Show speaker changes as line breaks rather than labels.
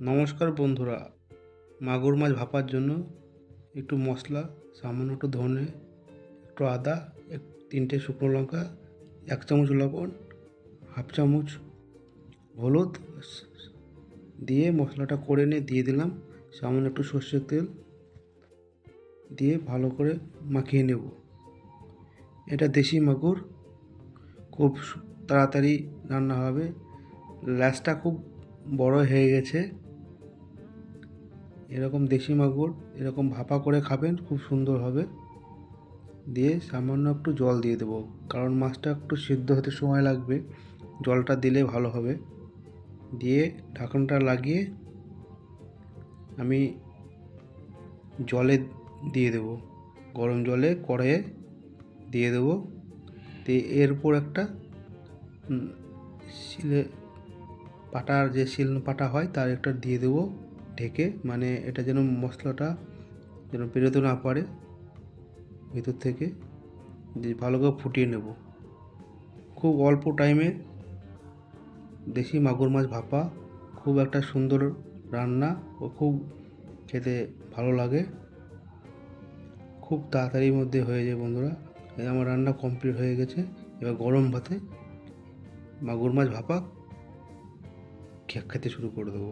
নমস্কার বন্ধুরা, মাগুর মাছ ভাপার জন্য একটু মশলা, সামান্য একটু ধনে, একটু আদা, তিনটে শুকনো লঙ্কা, 1 চামচ লবণ, হাফ চামচ হলুদ দিয়ে মশলাটা করে নিয়ে দিয়ে দিলাম। সামান্য একটু সর্ষের তেল দিয়ে ভালো করে মাখিয়ে নেব। এটা দেশি মাগুর, খুব তাড়াতাড়ি রান্না হবে। ল্যাসটা খুব বড় হয়ে গেছে। এরকম দেশি মাগুর এরকম ভাপা করে খাবেন, খুব সুন্দর হবে। দিয়ে সামান্য একটু জল দিয়ে দেবো, কারণ মাছটা একটু সিদ্ধ হতে সময় লাগবে, জলটা দিলে ভালো হবে। দিয়ে ঢাকনটা লাগিয়ে আমি জলে দিয়ে দেবো, গরম জলে কড়াইয়ে দিয়ে দেবো। দিয়ে এর উপর একটা শিলে পাটার যে শিল পাটা হয় তার একটা দিয়ে দেবো ঢেকে, মানে এটা যেন মশলাটা যেন বেরোতে না পারে ভিতর থেকে। দিয়ে ভালো করে ফুটিয়ে নেব। খুব অল্প টাইমে দেশি মাগুর মাছ ভাপা খুব একটা সুন্দর রান্না ও খুব খেতে ভালো লাগে। খুব তাড়াতাড়ির মধ্যে হয়ে যায় বন্ধুরা। এই আমার রান্না কমপ্লিট হয়ে গেছে। এবার গরম ভাতে মাগুর মাছ ভাপা খেতে শুরু করে দেবো।